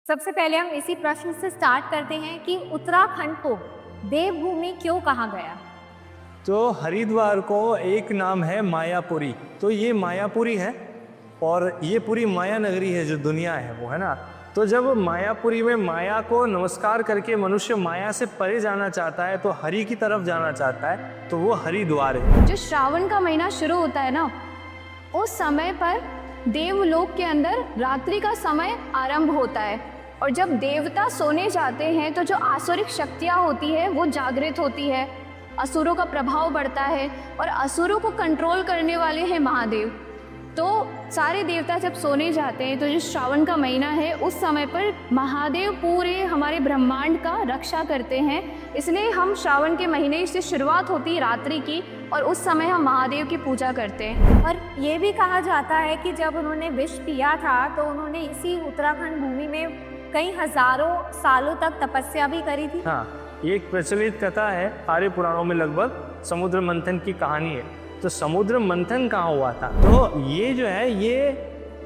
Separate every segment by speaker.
Speaker 1: सबसे पहले हम इसी प्रश्न से स्टार्ट करते हैं कि उत्तराखंड को देवभूमि क्यों कहा गया।
Speaker 2: तो हरिद्वार को एक नाम है मायापुरी। तो ये मायापुरी है और ये पूरी माया नगरी है जो दुनिया है वो, है ना। तो जब मायापुरी में माया को नमस्कार करके मनुष्य माया से परे जाना चाहता है, तो हरि की तरफ जाना चाहता है, तो वो हरिद्वार है।
Speaker 3: जो श्रावण का महीना शुरू होता है ना, उस समय पर देवलोक के अंदर रात्रि का समय आरंभ होता है और जब देवता सोने जाते हैं तो जो आसुरिक शक्तियाँ होती है वो जागृत होती है, असुरों का प्रभाव बढ़ता है और असुरों को कंट्रोल करने वाले हैं महादेव। तो सारे देवता जब सोने जाते हैं तो जो श्रावण का महीना है उस समय पर महादेव पूरे हमारे ब्रह्मांड का रक्षा करते हैं, इसलिए हम श्रावण के महीने से शुरुआत होती है रात्रि की और उस समय हम महादेव की पूजा करते हैं।
Speaker 1: और ये भी कहा जाता है कि जब उन्होंने विष पिया था तो उन्होंने इसी उत्तराखंड भूमि में कई हजारों सालों तक तपस्या भी करी थी।
Speaker 2: हाँ, ये एक प्रचलित कथा है, सारे पुराणों में लगभग समुद्र मंथन की कहानी है। तो समुद्र मंथन कहाँ हुआ था? तो ये जो है ये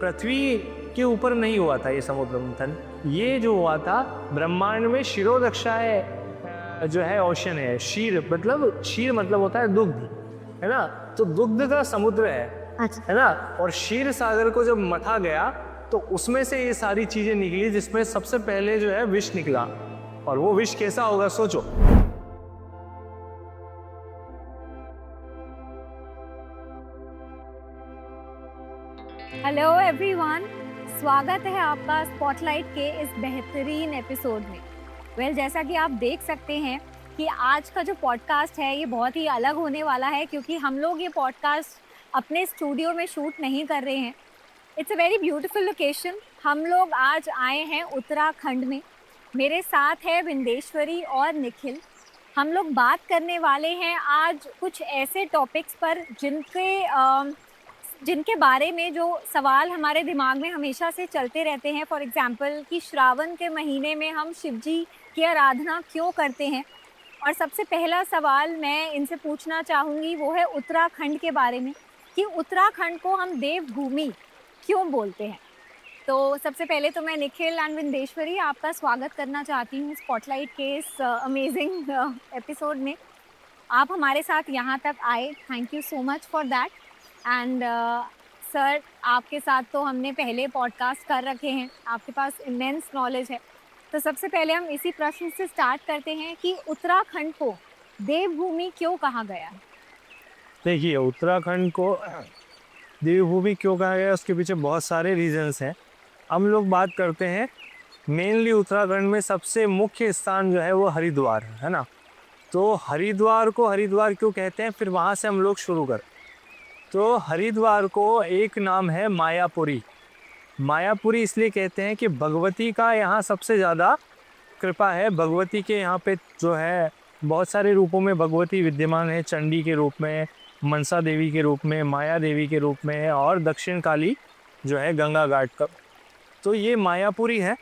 Speaker 2: पृथ्वी के ऊपर नहीं हुआ था। ये समुद्र मंथन ये जो हुआ था ब्रह्मांड में क्षीरोदक्षा जो है ओशन है। क्षीर मतलब होता है दुग्ध, है ना। तो दुग्ध का समुद्र है ना। और क्षीर सागर को जब मथा गया तो उसमें से ये सारी चीजें निकली, जिसमें सबसे पहले जो है विष निकला। और वो विष कैसा होगा सोचो।
Speaker 1: हेलो एवरीवन, स्वागत है आपका स्पॉटलाइट के इस बेहतरीन एपिसोड में। जैसा कि आप देख सकते हैं कि आज का जो पॉडकास्ट है ये बहुत ही अलग होने वाला है, क्योंकि हम लोग ये पॉडकास्ट अपने स्टूडियो में शूट नहीं कर रहे हैं। It's a very beautiful location. हम लोग आज आए हैं उत्तराखंड में। मेरे साथ है विंदेश्वरी और निखिल। हम लोग बात करने वाले हैं आज कुछ ऐसे टॉपिक्स पर जिनके बारे में जो सवाल हमारे दिमाग में हमेशा से चलते रहते हैं। फॉर एग्जांपल कि श्रावण के महीने में हम शिव जी की आराधना क्यों करते हैं। और सबसे पहला सवाल मैं इनसे पूछना चाहूँगी वो है उत्तराखंड के बारे में, कि उत्तराखंड को हम देवभूमि क्यों बोलते हैं। तो सबसे पहले तो मैं निखिल एंड विंदेश्वरी आपका स्वागत करना चाहती हूँ स्पॉटलाइट के इस अमेजिंग एपिसोड में। आप हमारे साथ यहाँ तक आए, thank you so much for that. And sir, आपके साथ तो हमने पहले पॉडकास्ट कर रखे हैं, आपके पास इमेंस नॉलेज है। तो सबसे पहले हम इसी प्रश्न से स्टार्ट करते हैं कि उत्तराखंड को देवभूमि क्यों कहा गया।
Speaker 2: देखिए, उत्तराखंड को देवभूमि क्यों कहा गया, उसके पीछे बहुत सारे रीजंस हैं। हम लोग बात करते हैं मेनली उत्तराखंड में सबसे मुख्य स्थान जो है वो हरिद्वार है ना। तो हरिद्वार को हरिद्वार क्यों कहते हैं, फिर वहाँ से हम लोग शुरू करें। तो हरिद्वार को एक नाम है मायापुरी। मायापुरी इसलिए कहते हैं कि भगवती का यहाँ सबसे ज़्यादा कृपा है। भगवती के यहाँ पे जो है बहुत सारे रूपों में भगवती विद्यमान है। चंडी के रूप में, मनसा देवी के रूप में, माया देवी के रूप में, और दक्षिण काली जो है गंगा घाट का। तो ये मायापुरी है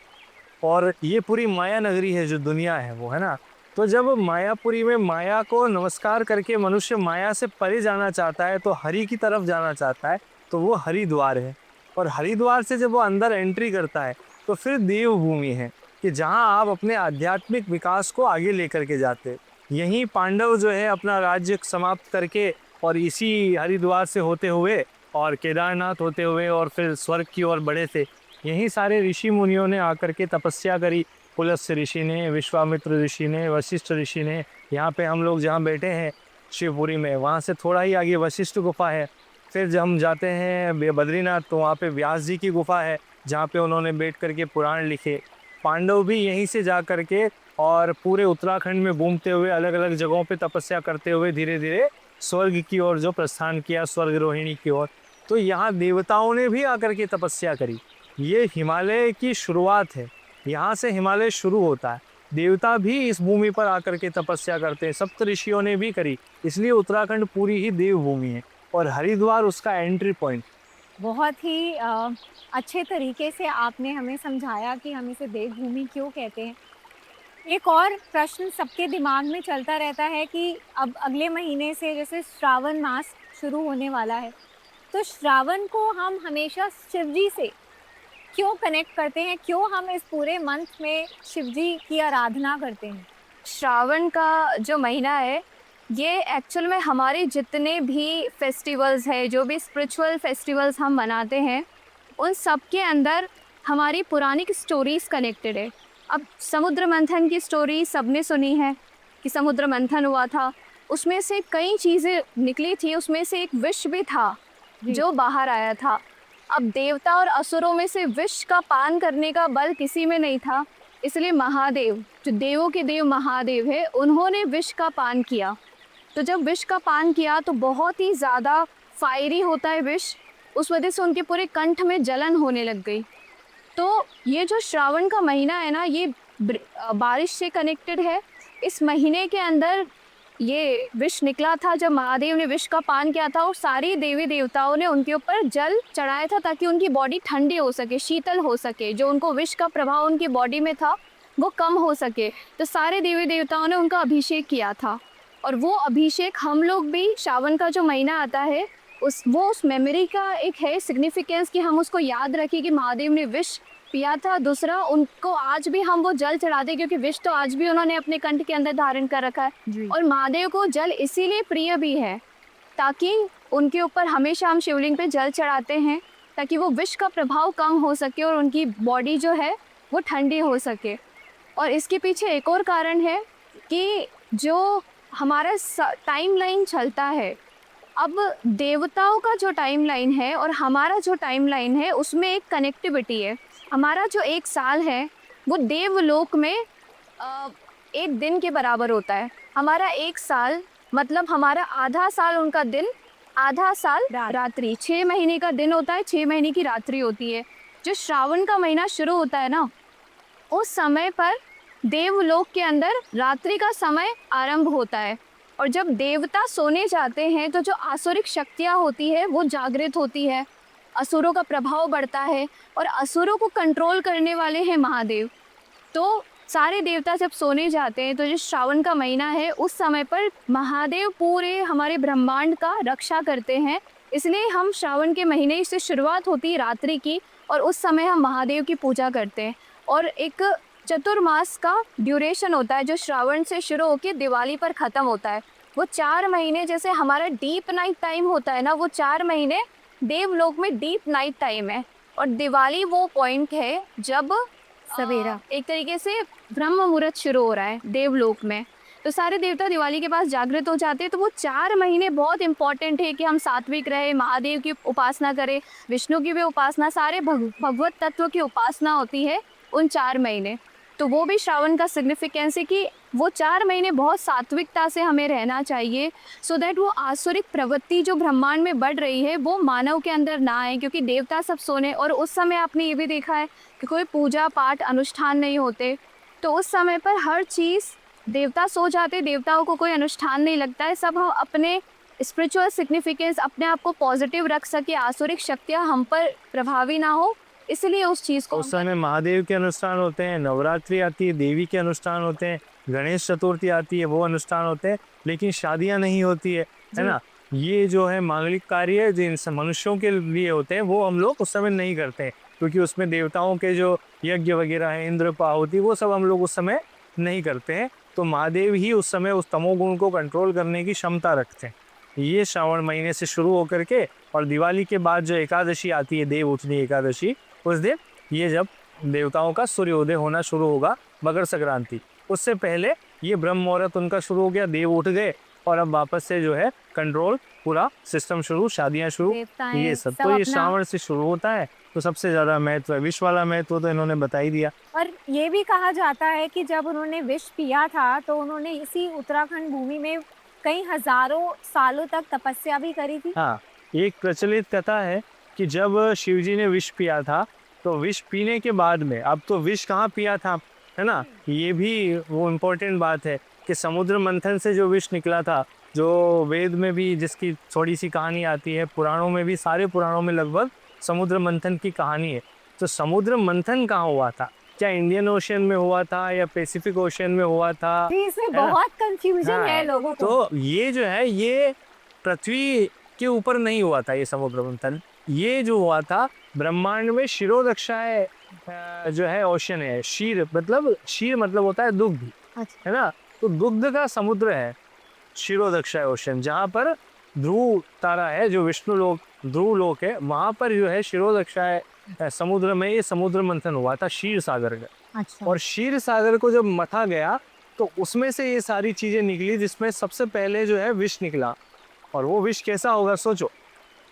Speaker 2: और ये पूरी माया नगरी है जो दुनिया है वो, है ना। तो जब मायापुरी में माया को नमस्कार करके मनुष्य माया से परे जाना चाहता है, तो हरि की तरफ जाना चाहता है, तो वो हरिद्वार है। और हरिद्वार से जब वो अंदर एंट्री करता है तो फिर देवभूमि है, कि जहाँ आप अपने आध्यात्मिक विकास को आगे लेकर के जाते हैं। यहीं पांडव जो है अपना राज्य समाप्त करके और इसी हरिद्वार से होते हुए और केदारनाथ होते हुए और फिर स्वर्ग की ओर बढ़े थे। यहीं सारे ऋषि मुनियों ने आकर के तपस्या करी। पुलस्त्य ऋषि ने, विश्वामित्र ऋषि ने, वशिष्ठ ऋषि ने। यहाँ पे हम लोग जहाँ बैठे हैं शिवपुरी में, वहाँ से थोड़ा ही आगे वशिष्ठ गुफा है। फिर जब हम जाते हैं बद्रीनाथ तो वहाँ पे व्यास जी की गुफा है, जहाँ पे उन्होंने बैठ करके पुराण लिखे। पांडव भी यहीं से जा करके और पूरे उत्तराखंड में घूमते हुए अलग अलग जगहों पे तपस्या करते हुए धीरे धीरे स्वर्ग की ओर जो प्रस्थान किया, स्वर्ग रोहिणी की ओर। तो यहाँ देवताओं ने भी आकर के तपस्या करी। ये हिमालय की शुरुआत है, यहाँ से हिमालय शुरू होता है। देवता भी इस भूमि पर आकर के तपस्या करते हैं, सप्त ऋषियों ने भी करी। इसलिए उत्तराखंड पूरी ही देवभूमि है और हरिद्वार उसका एंट्री पॉइंट।
Speaker 1: बहुत ही अच्छे तरीके से आपने हमें समझाया कि हम इसे देवभूमि क्यों कहते हैं। एक और प्रश्न सबके दिमाग में चलता रहता है कि अब अगले महीने से जैसे श्रावण मास शुरू होने वाला है, तो श्रावण को हम हमेशा शिव जी से क्यों कनेक्ट करते हैं, क्यों हम इस पूरे मंथ में शिव जी की आराधना करते हैं?
Speaker 3: श्रावण का जो महीना है, ये एक्चुअल में हमारे जितने भी फेस्टिवल्स है, जो भी स्पिरिचुअल फेस्टिवल्स हम मनाते हैं, उन सब के अंदर हमारी पुरानी स्टोरीज कनेक्टेड है। अब समुद्र मंथन की स्टोरी सबने सुनी है कि समुद्र मंथन हुआ था, उसमें से कई चीज़ें निकली थी, उसमें से एक विष भी था जो बाहर आया था। अब देवता और असुरों में से विष का पान करने का बल किसी में नहीं था, इसलिए महादेव, जो देवों के देव महादेव है, उन्होंने विष का पान किया। तो जब विष का पान किया तो बहुत ही ज़्यादा फायरी होता है विष, उस वजह से उनके पूरे कंठ में जलन होने लग गई। तो ये जो श्रावण का महीना है ना, ये बारिश से कनेक्टेड है। इस महीने के अंदर ये विष निकला था, जब महादेव ने विष का पान किया था और सारी देवी देवताओं ने उनके ऊपर जल चढ़ाया था ताकि उनकी बॉडी ठंडी हो सके, शीतल हो सके, जो उनको विष का प्रभाव उनकी बॉडी में था वो कम हो सके। तो सारे देवी देवताओं ने उनका अभिषेक किया था, और वो अभिषेक हम लोग भी श्रावण का जो महीना आता है उस मेमोरी का एक है सिग्निफिकेंस कि हम उसको याद रखें कि महादेव ने विष पिया था। दूसरा, उनको आज भी हम वो जल चढ़ाते क्योंकि विष तो आज भी उन्होंने अपने कंठ के अंदर धारण कर रखा है। और महादेव को जल इसीलिए प्रिय भी है ताकि उनके ऊपर हमेशा हम शिवलिंग पे जल चढ़ाते हैं ताकि वो विष का प्रभाव कम हो सके और उनकी बॉडी जो है वो ठंडी हो सके। और इसके पीछे एक और कारण है कि जो हमारा टाइमलाइन चलता है, अब देवताओं का जो टाइमलाइन है और हमारा जो टाइमलाइन है उसमें एक कनेक्टिविटी है। हमारा जो एक साल है वो देवलोक में एक दिन के बराबर होता है। हमारा एक साल मतलब हमारा आधा साल उनका दिन, आधा साल रात्रि। 6 महीने का दिन होता है, 6 महीने की रात्रि होती है। जो श्रावण का महीना शुरू होता है ना, उस समय पर देवलोक के अंदर रात्रि का समय आरंभ होता है, और जब देवता सोने जाते हैं तो जो आसुरिक शक्तियाँ होती है वो जागृत होती है, असुरों का प्रभाव बढ़ता है, और असुरों को कंट्रोल करने वाले हैं महादेव। तो सारे देवता जब सोने जाते हैं तो जो श्रावण का महीना है उस समय पर महादेव पूरे हमारे ब्रह्मांड का रक्षा करते हैं। इसलिए हम श्रावण के महीने से शुरुआत होती है रात्रि की, और उस समय हम महादेव की पूजा करते हैं। और एक चतुर्मास का ड्यूरेशन होता है जो श्रावण से शुरू होकर दिवाली पर ख़त्म होता है। वो 4 महीने, जैसे हमारा डीप नाइट टाइम होता है ना, वो 4 महीने देवलोक में डीप नाइट टाइम है। और दिवाली वो पॉइंट है जब
Speaker 1: सवेरा
Speaker 3: एक तरीके से ब्रह्म मुहूर्त शुरू हो रहा है देवलोक में। तो सारे देवता दिवाली के पास जागृत हो जाते हैं। तो वो 4 महीने बहुत इंपॉर्टेंट है कि हम सात्विक रहे, महादेव की उपासना करें, विष्णु की भी उपासना, सारे भगवत तत्व की उपासना होती है उन 4 महीने। तो वो भी श्रावण का सिग्निफिकेंस है कि वो 4 महीने बहुत सात्विकता से हमें रहना चाहिए, सो दैट वो आसुरिक प्रवृत्ति जो ब्रह्मांड में बढ़ रही है वो मानव के अंदर ना आए, क्योंकि देवता सब सोने। और उस समय आपने ये भी देखा है कि कोई पूजा पाठ अनुष्ठान नहीं होते, तो उस समय पर हर चीज़ देवता सो जाते, देवताओं को कोई अनुष्ठान नहीं लगता है। सब हम अपने स्पिरिचुअल सिग्निफिकेंस, अपने आप को पॉजिटिव रख सके, आसुरिक शक्तियाँ हम पर प्रभावी ना हो, इसलिए उस चीज़ को
Speaker 2: उस समय महादेव के अनुष्ठान होते हैं, नवरात्रि आती है, देवी के अनुष्ठान होते हैं, गणेश चतुर्थी आती है, वो अनुष्ठान होते हैं, लेकिन शादियां नहीं होती है ना। ये जो है मांगलिक कार्य जिन मनुष्यों के लिए होते हैं वो हम लोग उस समय नहीं करते हैं, क्योंकि उसमें देवताओं के जो यज्ञ वगैरह है, इंद्र पाहुति, वो सब हम लोग उस समय नहीं करते हैं। तो महादेव ही उस समय उस तमोगुण को कंट्रोल करने की क्षमता रखते हैं। ये श्रावण महीने से शुरू होकर के, और दिवाली के बाद जो एकादशी आती है, देव उठनी एकादशी, उस दिन ये जब देवताओं का सूर्योदय होना शुरू होगा, मकर संक्रांति, उससे पहले ये ब्रह्म मुहूर्त उनका शुरू हो गया, देव उठ गए, और अब वापस से जो है कंट्रोल, पूरा सिस्टम शुरू, शादियां शुरू, ये सब। तो ये श्रावण से शुरू होता है। तो सबसे ज़्यादा महत्व है, विष वाला महत्व तो इन्होंने बता ही दिया।
Speaker 1: और ये भी कहा जाता है कि जब उन्होंने विष पिया था तो उन्होंने इसी उत्तराखंड भूमि में कई हजारों सालों तक तपस्या भी करी थी।
Speaker 2: हाँ, एक प्रचलित कथा है कि जब शिवजी ने विष पिया था, तो विष पीने के बाद में, अब तो विष कहाँ पिया था, है ना, ये भी वो इम्पोर्टेंट बात है कि समुद्र मंथन से जो विष निकला था, जो वेद में भी जिसकी थोड़ी सी कहानी आती है, पुराणों में भी, सारे पुराणों में लगभग समुद्र मंथन की कहानी है। तो समुद्र मंथन कहाँ हुआ था? क्या इंडियन ओशन में हुआ था या पैसिफिक ओशन में हुआ था?
Speaker 1: इसमें बहुत कंफ्यूजन है लोगों को।
Speaker 2: तो ये जो है, ये पृथ्वी के ऊपर नहीं हुआ था ये समुद्र मंथन, ये जो हुआ था ब्रह्मांड में शिरोदक्षाएं जो है ओशन है, शीर मतलब होता है दुग्ध,
Speaker 1: अच्छा।
Speaker 2: है ना। तो दुग्ध का समुद्र है शिरोदक्षाएं ओशन, जहाँ पर ध्रुव तारा है जो विष्णु लोक ध्रुव लोक है, वहाँ पर जो है शिरोदक्षाएं समुद्र में ये समुद्र मंथन हुआ था क्षीर सागर का।
Speaker 1: अच्छा।
Speaker 2: और क्षीर सागर को जब मथा गया तो उसमें से ये सारी चीजें निकली, जिसमें सबसे पहले जो है विष निकला। और वो विष कैसा होगा सोचो,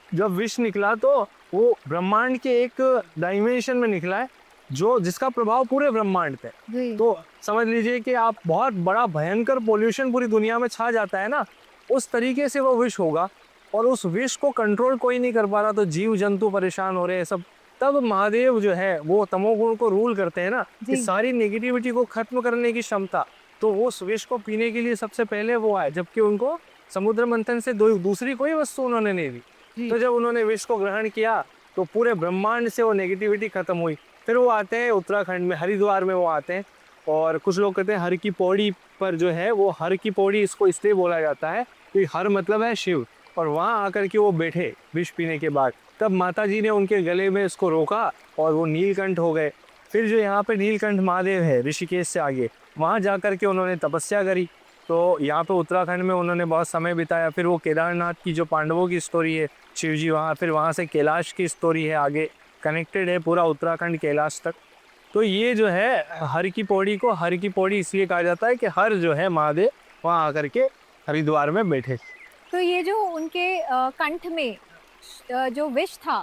Speaker 2: जब विष निकला तो वो ब्रह्मांड के एक डायमेंशन में निकला है जो जिसका प्रभाव पूरे ब्रह्मांड पे।
Speaker 1: जी।
Speaker 2: तो समझ लीजिए कि आप बहुत बड़ा भयंकर पोल्यूशन पूरी दुनिया में छा जाता है ना, उस तरीके से वो विष होगा। और उस विष को कंट्रोल कोई नहीं कर पा रहा, तो जीव जंतु परेशान हो रहे हैं सब। तब महादेव जो है वो तमोगुण को रूल करते हैं ना, कि
Speaker 1: जी।
Speaker 2: सारी नेगेटिविटी को खत्म करने की क्षमता। तो वो उस विष को पीने के लिए सबसे पहले वो आए, जबकि उनको समुद्र मंथन से दूसरी कोई वस्तु उन्होंने नहीं दी। तो जब उन्होंने विष को ग्रहण किया तो पूरे ब्रह्मांड से वो नेगेटिविटी खत्म हुई। फिर वो आते हैं उत्तराखंड में, हरिद्वार में वो आते हैं। और कुछ लोग कहते हैं हर की पौड़ी पर जो है वो हर की पौड़ी इसको इसलिए बोला जाता है कि हर मतलब है शिव। और वहाँ आकर के वो बैठे विष पीने के बाद, तब माता जी ने उनके गले में इसको रोका और वो नीलकंठ हो गए। फिर जो यहाँ पे नीलकंठ महादेव है ऋषिकेश से आगे, वहाँ जा कर के उन्होंने तपस्या करी। तो यहाँ पे उत्तराखंड में उन्होंने बहुत समय बिताया। फिर वो केदारनाथ की जो पांडवों की स्टोरी है शिव जी वहाँ, फिर वहाँ से कैलाश की स्टोरी है, आगे कनेक्टेड है पूरा उत्तराखंड कैलाश तक। तो ये जो है हर की पौड़ी को हर की पौड़ी इसलिए कहा जाता है कि हर जो है महादेव वहाँ आकर के हरिद्वार में बैठे।
Speaker 1: तो ये जो उनके कंठ में जो विष था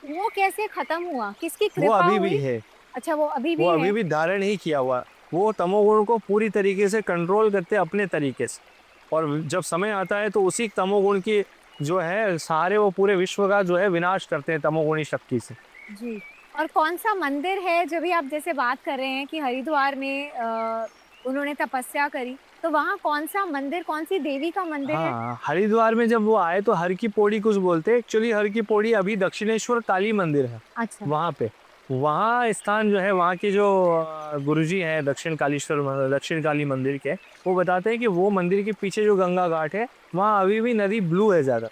Speaker 1: वो कैसे खत्म हुआ, किसकी
Speaker 2: वो
Speaker 1: कृपा
Speaker 2: अभी
Speaker 1: हुई?
Speaker 2: भी है,
Speaker 1: अच्छा, वो अभी भी
Speaker 2: वो
Speaker 1: है।
Speaker 2: अभी भी धारण नहीं किया हुआ। वो तमोगुण को पूरी तरीके से कंट्रोल करते हैं अपने तरीके से। और जब समय आता है तो उसी तमोगुण की जो है सारे वो पूरे विश्व का जो है विनाश करते हैं तमोगुणी शक्ति से।
Speaker 1: जी। और कौन सा मंदिर है, जब भी आप जैसे बात कर रहे हैं कि हरिद्वार में उन्होंने तपस्या करी, तो वहाँ कौन सा मंदिर, कौन सी देवी का मंदिर है?
Speaker 2: हाँ, हरिद्वार में जब वो आए तो हर की पौड़ी कुछ बोलते हैं। एक्चुअली हर की पौड़ी अभी दक्षिणेश्वर काली मंदिर है
Speaker 1: अच्छा।
Speaker 2: वहाँ पे। वहाँ स्थान जो है वहाँ के जो गुरुजी हैं दक्षिण काली मंदिर के, वो बताते हैं कि वो मंदिर के पीछे जो गंगा घाट है वहाँ अभी भी नदी ब्लू है ज़्यादा।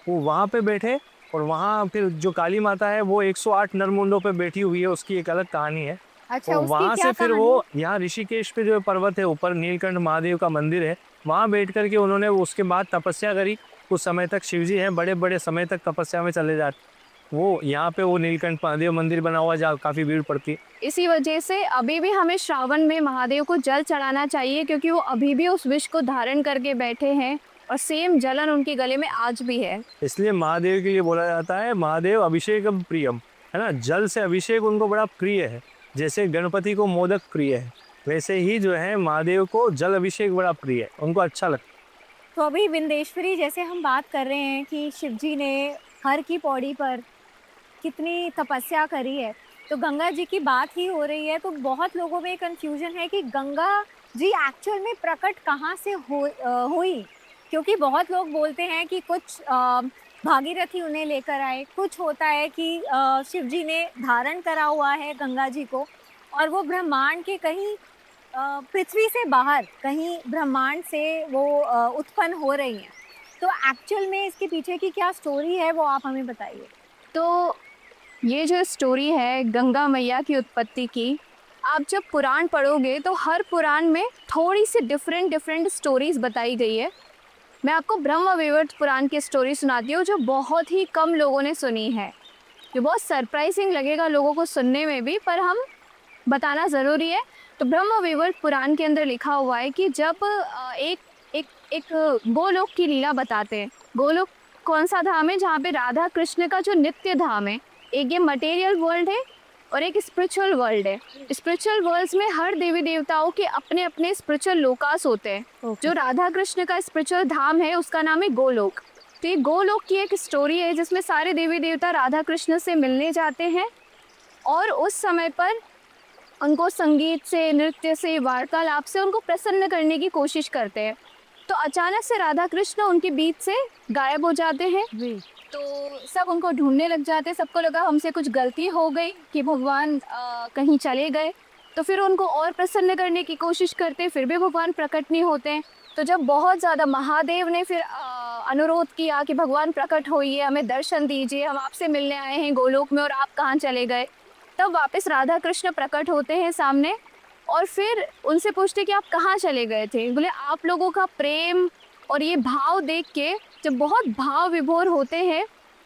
Speaker 2: वो वहाँ पे बैठे और वहाँ फिर जो काली माता है वो 108 नरमुंडों पे बैठी हुई है, उसकी एक अलग कहानी है।
Speaker 1: अच्छा,
Speaker 2: और
Speaker 1: उसकी
Speaker 2: वहाँ
Speaker 1: क्या
Speaker 2: से फिर
Speaker 1: कहानी?
Speaker 2: वो यहाँ ऋषिकेश पे जो पर्वत है ऊपर नीलकंठ महादेव का मंदिर है, वहाँ बैठ कर के उन्होंने उसके बाद तपस्या करी। कुछ समय तक शिवजी हैं बड़े बड़े समय तक तपस्या में चले जाते। वो यहाँ पे वो नीलकंठ महादेव मंदिर बना हुआ जहाँ काफ़ी भीड़ पड़ती है।
Speaker 3: इसी वजह से अभी भी हमें श्रावण में महादेव को जल चढ़ाना चाहिए, क्योंकि वो अभी भी उस विष को धारण करके बैठे हैं और सेम जलन उनके गले में आज भी है।
Speaker 2: इसलिए महादेव के लिए बोला जाता है महादेव अभिषेकम प्रियम, है ना। जल से अभिषेक उनको बड़ा प्रिय है। जैसे गणपति को मोदक प्रिय है, वैसे ही जो है महादेव को जल अभिषेक बड़ा प्रिय है, उनको अच्छा लगता है।
Speaker 1: तो अभी विंदेश्वरी जैसे हम बात कर रहे हैं कि शिवजी ने हर की पौड़ी पर कितनी तपस्या करी है, तो गंगा जी की बात ही हो रही है, तो बहुत लोगों में कंफ्यूजन है कि गंगा जी एक्चुअल में प्रकट कहाँ से हुई। क्योंकि बहुत लोग बोलते हैं कि कुछ भागीरथी उन्हें लेकर आए, कुछ होता है कि शिवजी ने धारण करा हुआ है गंगा जी को, और वो ब्रह्मांड के कहीं पृथ्वी से बाहर कहीं ब्रह्मांड से वो उत्पन्न हो रही हैं। तो एक्चुअल में इसके पीछे की क्या स्टोरी है वो आप हमें बताइए।
Speaker 3: तो ये जो स्टोरी है गंगा मैया की उत्पत्ति की, आप जब पुराण पढ़ोगे तो हर पुराण में थोड़ी सी डिफरेंट स्टोरीज बताई गई है। मैं आपको ब्रह्म वैवर्त पुराण की स्टोरी सुनाती हूँ, जो बहुत ही कम लोगों ने सुनी है। ये बहुत सरप्राइजिंग लगेगा लोगों को सुनने में भी, पर हम बताना ज़रूरी है। तो ब्रह्म वैवर्त पुराण के अंदर लिखा हुआ है कि जब एक गोलोक की लीला बताते हैं। गोलोक कौन सा धाम है? जहाँ पे राधा कृष्ण का जो नित्य धाम है। एक ये मटेरियल वर्ल्ड है और एक स्पिरिचुअल वर्ल्ड है। स्पिरिचुअल वर्ल्ड्स में हर देवी देवताओं के अपने अपने स्पिरिचुअल लोकास होते हैं। जो राधा कृष्ण का स्पिरिचुअल धाम है उसका नाम है गोलोक। तो ये गोलोक की एक स्टोरी है जिसमें सारे देवी देवता राधा कृष्ण से मिलने जाते हैं और उस समय पर उनको संगीत से, नृत्य से, वार्तालाप से उनको प्रसन्न करने की कोशिश करते हैं। तो अचानक से राधा कृष्ण उनके बीच से गायब हो जाते हैं। तो सब उनको ढूंढने लग जाते हैं। सबको लगा हमसे कुछ गलती हो गई कि भगवान कहीं चले गए। तो फिर उनको और प्रसन्न करने की कोशिश करते हैं, फिर भी भगवान प्रकट नहीं होते हैं। तो जब बहुत ज़्यादा महादेव ने फिर अनुरोध किया कि भगवान प्रकट होइए, हमें दर्शन दीजिए, हम आपसे मिलने आए हैं गोलोक में और आप कहाँ चले गए। तब वापस राधा कृष्ण प्रकट होते हैं सामने और फिर उनसे पूछते कि आप कहाँ चले गए थे। बोले आप लोगों का प्रेम और ये भाव देख के जब बहुत भाव विभोर होते हैं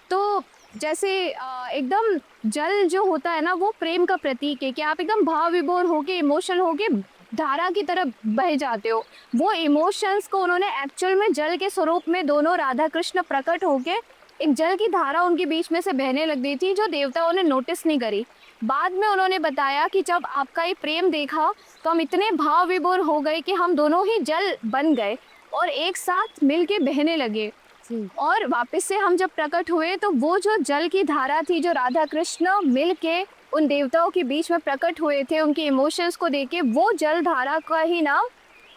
Speaker 3: तो जैसे एकदम जल जो होता है ना वो प्रेम का प्रतीक है कि आप एकदम भाव विभोर होके इमोशनल होके धारा की तरफ बह जाते हो। वो इमोशंस को उन्होंने एक्चुअल में जल के स्वरूप में दोनों राधा कृष्ण प्रकट होके एक जल की धारा उनके बीच में से बहने लग गई थी जो देवताओं ने नोटिस नहीं करी। बाद में उन्होंने बताया कि जब आपका ये प्रेम देखा तो हम इतने भाव विभोर हो गए कि हम दोनों ही जल बन गए और एक साथ मिल के बहने लगे। और वापस से हम जब प्रकट हुए तो वो जो जल की धारा थी जो राधा कृष्ण मिल के उन देवताओं के बीच में प्रकट हुए थे, उनके इमोशंस को देके वो जल धारा का ही नाम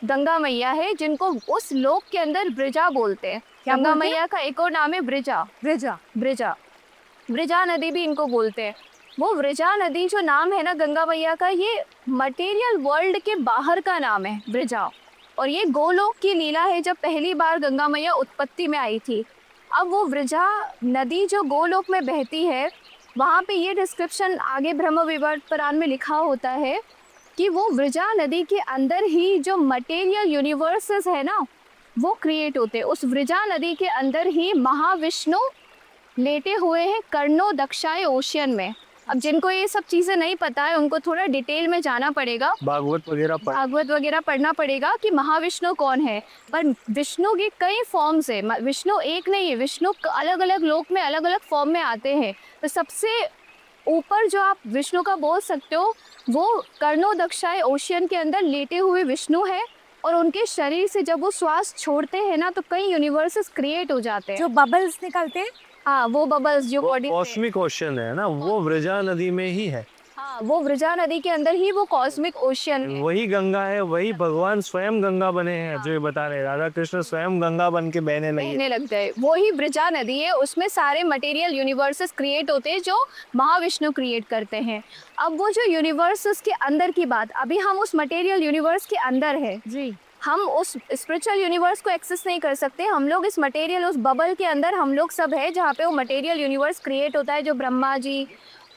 Speaker 3: गंगा मैया है, जिनको उस लोक के अंदर ब्रिजा बोलते हैं। गंगा मैया का एक और नाम है ब्रिजा। ब्रिजा ब्रिजा ब्रिजा नदी भी इनको बोलते हैं। वो ब्रिजा नदी जो नाम है ना गंगा मैया का, ये मटेरियल वर्ल्ड के बाहर का नाम है ब्रिजा। और ये गोलोक की लीला है जब पहली बार गंगा मैया उत्पत्ति में आई थी। अब वो ब्रिजा नदी जो गोलोक में बहती है वहाँ पे ये डिस्क्रिप्शन आगे ब्रह्म विवर्त पुराण में लिखा होता है कि वो ब्रिजा नदी के अंदर ही जो मटेरियल यूनिवर्सेस है ना वो क्रिएट होते हैं। उस ब्रिजा नदी के अंदर ही महाविष्णु लेटे हुए हैं कर्णो दक्षाय ओशियन में। अब जिनको ये सब चीज़ें नहीं पता है उनको थोड़ा डिटेल में जाना पड़ेगा, भागवत वगैरह पढ़ना पड़ेगा कि महाविष्णु कौन है। पर विष्णु की कई फॉर्म्स है, विष्णु एक नहीं है, विष्णु अलग अलग लोक में अलग अलग फॉर्म में आते हैं। तो सबसे ऊपर जो आप विष्णु का बोल सकते हो वो कर्णो दक्षाय ओशियन के अंदर लेटे हुए विष्णु है और उनके शरीर से जब वो श्वास छोड़ते हैं ना तो कई यूनिवर्सेस क्रिएट हो जाते हैं,
Speaker 1: जो बबल्स निकलते हैं।
Speaker 3: हाँ वो बबल्स जो बॉडी
Speaker 2: कॉस्मिक ओशन है ना वो ब्रजा नदी में ही है।
Speaker 3: हाँ वो ब्रजा नदी के अंदर ही वो कॉस्मिक ओशियन है।
Speaker 2: वही गंगा है, वही भगवान स्वयं गंगा बने हैं। जो ये बता रहे राधा कृष्ण स्वयं गंगा बन के बहने
Speaker 3: लग गए। वो ही ब्रजा नदी है, उसमें सारे मटेरियल यूनिवर्सेस क्रिएट होते हैं जो महाविष्णु क्रिएट करते हैं। अब वो जो यूनिवर्सेस के अंदर की बात, अभी हम उस मटेरियल यूनिवर्स के अंदर है जी, हम उस स्पिरिचुअल यूनिवर्स को एक्सेस नहीं कर सकते। हम लोग इस मटेरियल उस बबल के अंदर हम लोग सब है जहाँ पे वो मटेरियल यूनिवर्स क्रिएट होता है। जो ब्रह्मा जी,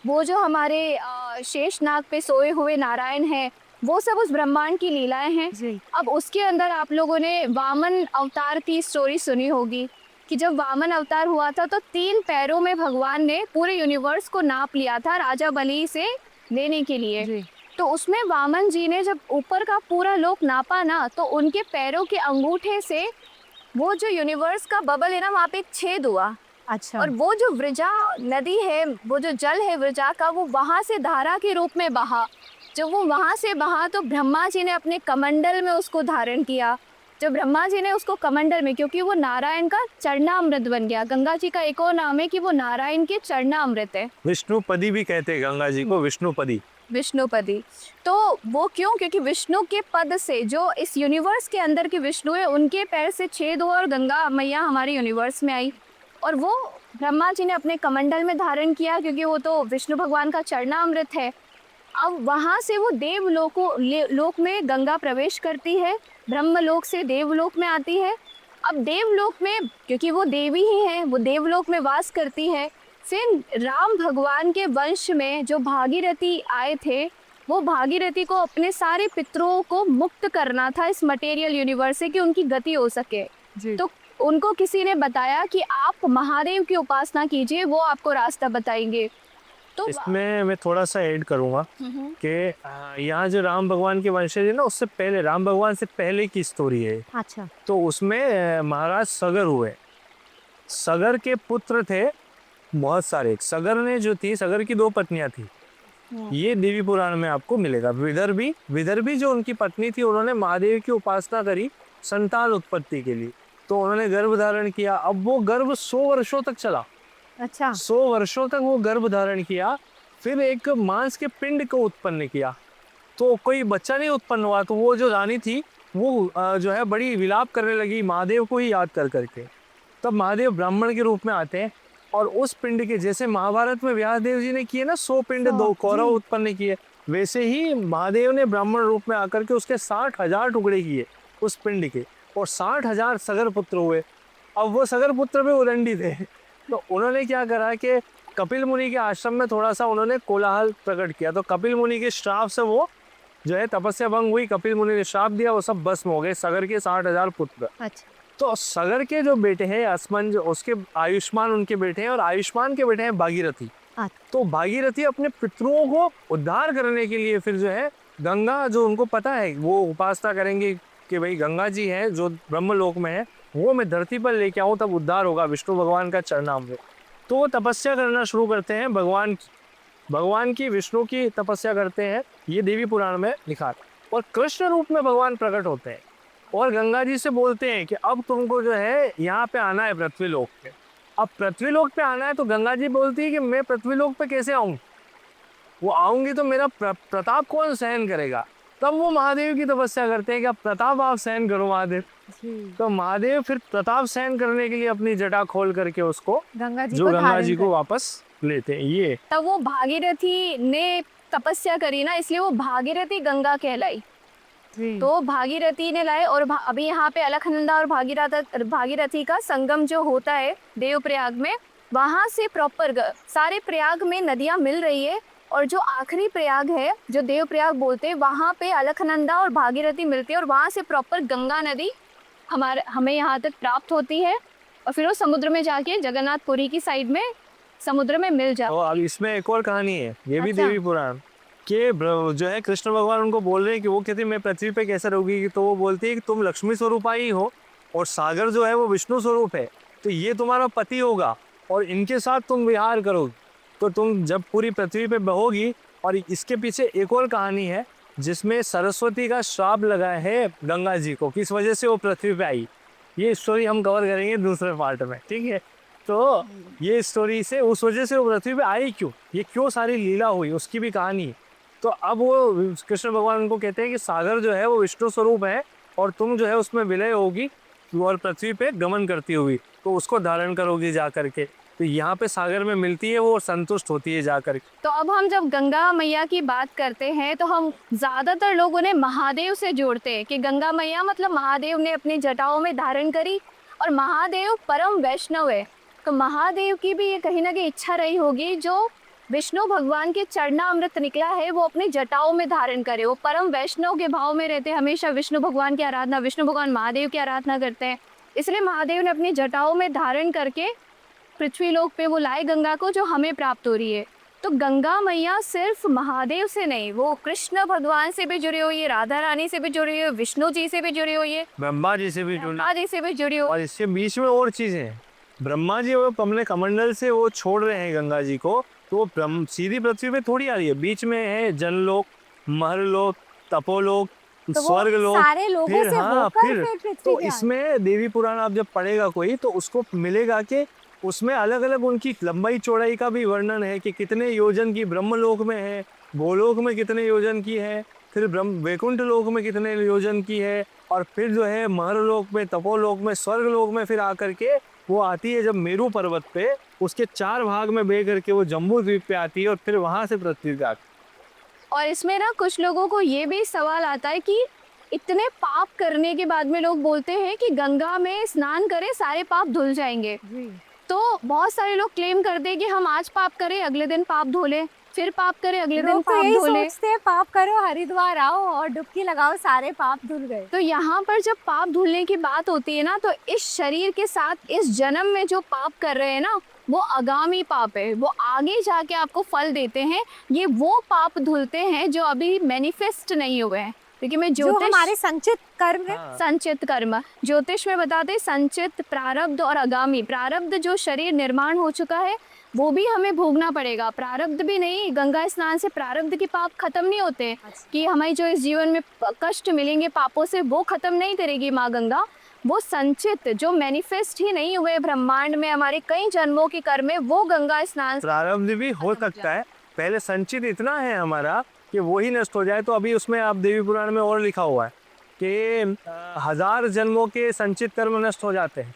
Speaker 3: वो जो हमारे शेषनाग पे सोए हुए नारायण हैं, वो सब उस ब्रह्मांड की लीलाएं हैं। अब उसके अंदर आप लोगों ने वामन अवतार की स्टोरी सुनी होगी कि जब वामन अवतार हुआ था तो 3 पैरों में भगवान ने पूरे यूनिवर्स को नाप लिया था राजा बलि से लेने के लिए। तो उसमें वामन जी ने जब ऊपर का पूरा लोक नापा ना तो उनके पैरों के अंगूठे से वो जो यूनिवर्स का बबल है ना वहाँ पे एक छेद हुआ।
Speaker 1: अच्छा।
Speaker 3: और वो जो ब्रजा नदी है, वो जो जल है ब्रजा का, वो वहाँ से धारा के रूप में बहा। जब वो वहाँ से बहा तो ब्रह्मा जी ने अपने कमंडल में उसको धारण किया। जब ब्रह्मा जी ने उसको कमंडल में, क्योंकि वो नारायण का चरणामृत बन गया। गंगा जी का एक और नाम है कि वो नारायण के चरणामृत है।
Speaker 2: विष्णुपदी भी कहते हैं गंगा जी को, विष्णुपदी। तो वो क्यों? क्योंकि विष्णु के पद से जो इस यूनिवर्स के अंदर के विष्णु है उनके पैर से छेद हुआ और गंगा मैया हमारे यूनिवर्स में आई और वो ब्रह्मा जी ने अपने कमंडल में धारण किया क्योंकि वो तो विष्णु भगवान का चरणामृत है। अब वहाँ से वो लोक में गंगा प्रवेश करती है, ब्रह्मलोक से देवलोक में आती है। अब देवलोक में क्योंकि वो देवी ही है, वो देवलोक में वास करती है। फिर राम भगवान के वंश में जो भागीरथी आए थे, वो भागीरथी को अपने सारे पितरों को मुक्त करना था इस मटेरियल यूनिवर्स से कि उनकी गति हो सके। तो उनको किसी ने बताया कि आप महादेव की उपासना कीजिए, वो आपको रास्ता बताएंगे। तो इसमें मैं थोड़ा सा ऐड करूँगा कि यहाँ जो राम भगवान के वंशज है ना, उससे पहले राम भगवान से पहले की स्टोरी है।
Speaker 1: अच्छा।
Speaker 2: तो उसमें महाराज सगर हुए। सगर के पुत्र थे बहुत सारे। सगर ने जो थी, सगर की 2 पत्नियां थी। ये देवी पुराण में आपको मिलेगा। विदर्भी जो उनकी पत्नी थी, उन्होंने महादेव की उपासना करी संतान उत्पत्ति के लिए। तो उन्होंने गर्भ धारण किया। अब वो गर्भ 100 वर्षों तक चला।
Speaker 1: अच्छा।
Speaker 2: 100 वर्षों तक वो गर्भ धारण किया। फिर एक मांस के पिंड को उत्पन्न किया तो कोई बच्चा नहीं उत्पन्न हुआ। तो वो जो रानी थी वो जो है बड़ी विलाप करने लगी महादेव को ही याद कर करके। तब महादेव ब्राह्मण के रूप में आते हैं और उस पिंड के, जैसे महाभारत में व्यासदेव जी ने किए ना 100 पिंड 2 कौरव उत्पन्न किए, वैसे ही महादेव ने ब्राह्मण रूप में आकर के उसके 60,000 टुकड़े किए उस पिंड के और 60,000 सगर पुत्र हुए। अब वो सगर पुत्र भी उदंडी थे, तो उन्होंने क्या करा कि कपिल मुनि के आश्रम में थोड़ा सा उन्होंने कोलाहल प्रकट किया, तो कपिल मुनि के श्राप से वो जो है तपस्या भंग हुई, कपिल मुनि ने श्राप दिया, वो सब भस्म हो गए, सगर के 60,000 पुत्र।
Speaker 1: अच्छा।
Speaker 2: तो सगर के जो बेटे हैं असमंज, उसके आयुष्मान उनके बेटे हैं, और आयुष्मान के बेटे हैं भागीरथी। तो भागीरथी अपने पितरों को उद्धार करने के लिए फिर जो है गंगा, जो उनको पता है वो उपासना करेंगे कि भाई गंगा जी है जो ब्रह्मलोक में है, वो मैं धरती पर लेके आऊँ तब उद्धार होगा विष्णु भगवान का चरणामृत। तो वो तपस्या करना शुरू करते हैं, भगवान की विष्णु की तपस्या करते हैं, ये देवी पुराण में लिखा है। और कृष्ण रूप में भगवान प्रकट होते हैं और गंगा जी से बोलते हैं कि अब तुमको जो है यहाँ पे आना है पृथ्वीलोक पे। अब पृथ्वीलोक पे आना है तो गंगा जी बोलती है कि मैं पृथ्वीलोक पे कैसे आऊँ, वो आऊँगी तो मेरा प्रताप कौन सहन करेगा। तब वो महादेव की तपस्या करते हैं कि अब प्रताप आप सहन करो महादेव। तो महादेव फिर प्रताप सहन करने के लिए अपनी जटा खोल करके उसको
Speaker 1: गंगा
Speaker 2: जी को वापस लेते हैं। ये
Speaker 3: तब वो भागीरथी ने तपस्या करी ना, इसलिए वो भागीरथी गंगा कहलाई। तो भागीरथी ने लाए, और अभी यहाँ पे अलकनंदा और भागीरथी का संगम जो होता है देवप्रयाग में, वहाँ से प्रॉपर सारे प्रयाग में नदियाँ मिल रही है, और जो आखिरी प्रयाग है जो देवप्रयाग बोलते हैं, वहाँ पे अलकनंदा और भागीरथी मिलती है, और वहाँ से प्रॉपर गंगा नदी हमें यहाँ तक प्राप्त होती है, और फिर वो समुद्र में जाके जगन्नाथपुरी की साइड में समुद्र में मिल जाती है।
Speaker 2: तो अब इसमें एक और कहानी है, ये भी
Speaker 1: अच्छा।
Speaker 2: देवी पुराण के जो है कृष्ण भगवान उनको बोल रहे हैं कि वो कहते हैं मैं पृथ्वी पे कैसे रहूंगी, तो वो बोलती है कि तुम लक्ष्मी स्वरूपा ही हो और सागर जो है वो विष्णु स्वरूप है, तो ये तुम्हारा पति होगा और इनके साथ तुम विहार करोगे तो तुम जब पूरी पृथ्वी पे बहोगी। और इसके पीछे एक और कहानी है जिसमें सरस्वती का श्राप लगा है गंगा जी को, किस वजह से वो पृथ्वी पे आई, ये स्टोरी हम कवर करेंगे दूसरे पार्ट में, ठीक है। तो ये स्टोरी से उस वजह से वो पृथ्वी पे आई क्यों, ये क्यों सारी लीला हुई, उसकी भी कहानी है। तो अब वो कृष्ण भगवान उनको कहते हैं कि सागर जो है वो विष्णु स्वरूप है और तुम जो है उसमें विलय होगी और पृथ्वी पे गमन करती होगी, तो उसको धारण करोगी जा करके। तो यहाँ पे सागर में मिलती है वो और संतुष्ट होती है जा करके।
Speaker 3: तो अब हम जब गंगा मैया की बात करते हैं तो हम ज़्यादातर लोग उन्हें महादेव से जोड़ते हैं कि गंगा मैया मतलब महादेव ने अपनी जटाओं में धारण करी, और महादेव परम वैष्णव है। तो महादेव की भी ये कहीं ना कहीं इच्छा रही होगी जो विष्णु भगवान के चरणामृत निकला है वो अपनी जटाओं में धारण करे। वो परम वैष्णव के भाव में रहते हैं, हमेशा विष्णु भगवान की आराधना, विष्णु भगवान महादेव की आराधना करते हैं। इसलिए महादेव ने अपनी जटाओं में धारण करके पृथ्वीलोक पे वो लाए गंगा को, जो हमें प्राप्त हो रही है। तो गंगा मैया सिर्फ महादेव से नहीं, वो कृष्ण भगवान से भी जुड़ी हुई है, राधा रानी से भी जुड़ी हुई है, विष्णु जी से भी जुड़ी हुई है,
Speaker 2: ब्रह्मा जी से भी
Speaker 3: ब्रह्मा जी से भी जुड़ी हुई।
Speaker 2: और इसके बीच में और चीजें हैं, ब्रह्मा जी वो अपने कमंडल से वो छोड़ रहे हैं गंगा जी को, तो वो सीधी पृथ्वी पे थोड़ी आ रही है, बीच में है जनलोक, महरलोक, तपोलोक,
Speaker 1: तो
Speaker 2: स्वर्गलोक,
Speaker 1: सारे लोगों
Speaker 2: फिर
Speaker 1: से
Speaker 2: हाँ
Speaker 1: होकर
Speaker 2: फिर
Speaker 1: पृथ्वी
Speaker 2: तो
Speaker 1: पे आए।
Speaker 2: इसमें देवी पुराण आप जब पढ़ेगा कोई तो उसको मिलेगा कि उसमें अलग अलग उनकी लंबाई चौड़ाई का भी वर्णन है कि कितने योजन की ब्रह्मलोक में है, गोलोक में कितने योजन की है, फिर वैकुंठ लोक में कितने योजन की है, और फिर जो है महरलोक में, तपोलोक में, स्वर्गलोक में फिर आकर के वो आती है जब मेरू पर्वत पे उसके 4 भाग में बह करके वो जम्बू द्वीप पे आती है और फिर वहां से पृथ्वी पे आती है।
Speaker 3: और इसमें ना कुछ लोगों को ये भी सवाल आता है कि इतने पाप करने के बाद में लोग बोलते हैं कि गंगा में स्नान करें सारे पाप धुल जाएंगे। तो बहुत सारे लोग क्लेम करते हैं कि हम आज पाप करें अगले दिन पाप धो लें, फिर पाप करें अगले दिन
Speaker 1: लोग तो
Speaker 3: पाप
Speaker 1: यही
Speaker 3: धो लें।
Speaker 1: सोचते हैं पाप करो, हरिद्वार आओ और डुबकी लगाओ, सारे पाप धुल गए।
Speaker 3: तो यहाँ पर जब पाप धुलने की बात होती है ना, तो इस शरीर के साथ इस जन्म में जो पाप कर रहे हैं ना, वो आगामी पाप है, वो आगे जाके आपको फल देते हैं। ये वो पाप धुलते हैं जो अभी मैनिफेस्ट नहीं हुए हैं, क्योंकि मैं
Speaker 1: जो
Speaker 3: ज्योतिष
Speaker 1: हमारे संचित कर्म है।
Speaker 2: हाँ।
Speaker 3: संचित कर्म ज्योतिष में बताते हैं, संचित, प्रारब्ध और आगामी। प्रारब्ध जो शरीर निर्माण हो चुका है वो भी हमें भोगना पड़ेगा, प्रारब्ध भी नहीं। गंगा स्नान से प्रारब्ध के पाप खत्म नहीं होते कि हमें जो इस जीवन में कष्ट मिलेंगे पापों से वो खत्म नहीं करेगी माँ गंगा। वो संचित जो मैनिफेस्ट ही नहीं हुए ब्रह्मांड में हमारे कई जन्मों के कर्म है, वो गंगा स्नान
Speaker 2: प्रारब्ध भी हो सकता है, पहले संचित इतना है हमारा कि वो ही नष्ट हो जाए। तो अभी उसमें आप देवी पुराण में और लिखा हुआ है कि 1000 जन्मों के संचित कर्म नष्ट हो जाते हैं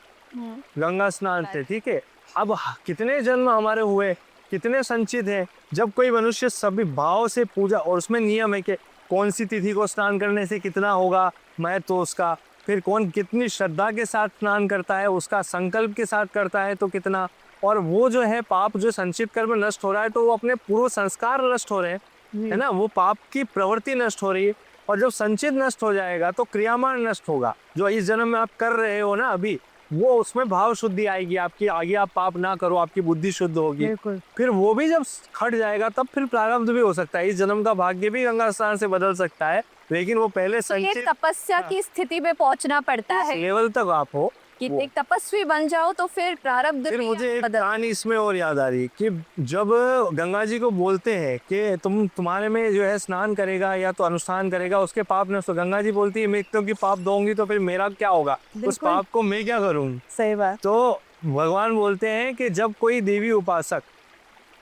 Speaker 2: गंगा स्नान से, ठीक है। अब कितने जन्म हमारे हुए, कितने संचित हैं। जब कोई मनुष्य सभी भाव से पूजा, और उसमें नियम है कि कौन सी तिथि को स्नान करने से कितना होगा महत्व उसका, फिर कौन कितनी श्रद्धा के साथ स्नान करता है, उसका संकल्प के साथ करता है तो कितना, और वो जो है पाप जो संचित कर्म नष्ट हो रहा है तो वो अपने पूर्व संस्कार नष्ट हो रहे हैं, है ना, वो पाप की प्रवृत्ति नष्ट हो रही है। और जब संचित नष्ट हो जाएगा तो क्रियामान नष्ट होगा, जो इस जन्म में आप कर रहे हो ना अभी, वो उसमें भाव शुद्धि आएगी आपकी, आगे आप पाप ना करो, आपकी बुद्धि शुद्ध होगी। फिर वो भी जब हट जाएगा तब फिर प्रारब्ध भी हो सकता है, इस जन्म का भाग्य भी गंगा स्नान से बदल सकता है, लेकिन वो पहले
Speaker 3: ये
Speaker 2: संचित
Speaker 3: तपस्या की स्थिति में पहुंचना पड़ता है
Speaker 2: लेवल तक आप हो।
Speaker 3: कि एक तपस्वी बन जाओ तो फिर प्रारब्ध
Speaker 2: फिर
Speaker 3: भी
Speaker 2: मुझे एक
Speaker 3: बदल।
Speaker 2: कहानी इसमें और याद आ रही कि जब गंगा जी को बोलते हैं कि तुम्हारे में जो है स्नान करेगा या तो अनुष्ठान करेगा उसके पाप नष्ट, तो गंगा जी बोलती है मैं तो कि पाप दूंगी तो फिर मेरा क्या होगा, उस पाप को मैं क्या करूँ।
Speaker 1: सही बात।
Speaker 2: तो भगवान बोलते हैं कि जब कोई देवी उपासक,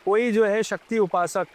Speaker 2: कोई जो है शक्ति उपासक,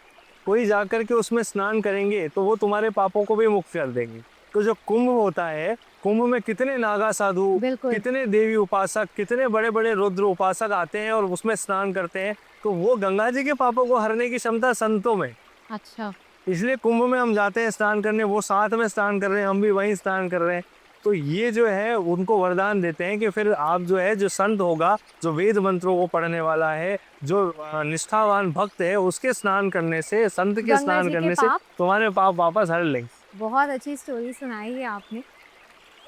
Speaker 2: कोई जाकर के उसमें स्नान करेंगे तो वो तुम्हारे पापों को भी मुक्त कर देंगे। तो जो कुंभ होता है, कुंभ में कितने नागा साधु, कितने देवी उपासक, कितने बड़े बड़े रुद्र उपासक आते हैं और उसमें स्नान करते हैं, तो वो गंगा जी के पापों को हरने की क्षमता संतों में।
Speaker 3: अच्छा,
Speaker 2: इसलिए कुंभ में हम जाते हैं स्नान करने, वो साथ में स्नान कर रहे हैं, हम भी वहीं स्नान कर रहे हैं। तो ये जो है उनको वरदान देते हैं कि फिर आप जो है, जो संत होगा, जो वेद मंत्रों को पढ़ने वाला है, जो निष्ठावान भक्त है, उसके स्नान करने से, संत के स्नान करने से तुम्हारे पाप वापस हर लेंगे।
Speaker 1: बहुत अच्छी स्टोरी सुनाई है आपने।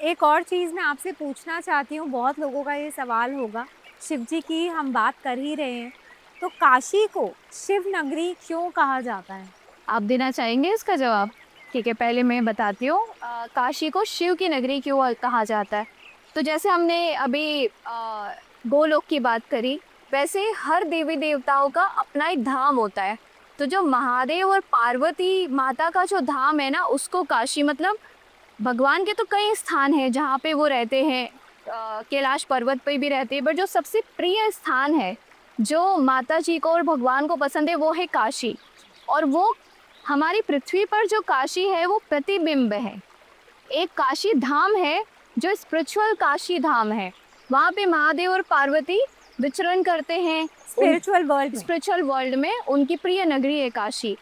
Speaker 1: एक और चीज़ मैं आपसे पूछना चाहती हूँ, बहुत लोगों का ये सवाल होगा, शिव जी की हम बात कर ही रहे हैं, तो काशी को शिव नगरी क्यों कहा जाता है?
Speaker 3: आप देना चाहेंगे इसका जवाब? ठीक है, पहले मैं बताती हूँ काशी को शिव की नगरी क्यों कहा जाता है। तो जैसे हमने अभी गोलोक की बात करी, वैसे हर देवी देवताओं का अपना एक धाम होता है। तो जो महादेव और पार्वती माता का जो धाम है ना, उसको काशी, मतलब भगवान के तो कई स्थान हैं जहाँ पे वो रहते हैं, कैलाश पर्वत पे भी रहते हैं, बट जो सबसे प्रिय स्थान है जो माता जी को और भगवान को पसंद है वो है काशी। और वो हमारी पृथ्वी पर जो काशी है वो प्रतिबिंब है, एक काशी धाम है जो स्पिरिचुअल काशी धाम है। वहाँ पे महादेव और पार्वती विचरण करते हैं स्पिरिचुअल वर्ल्ड में, उनकी प्रिय नगरी है काशी।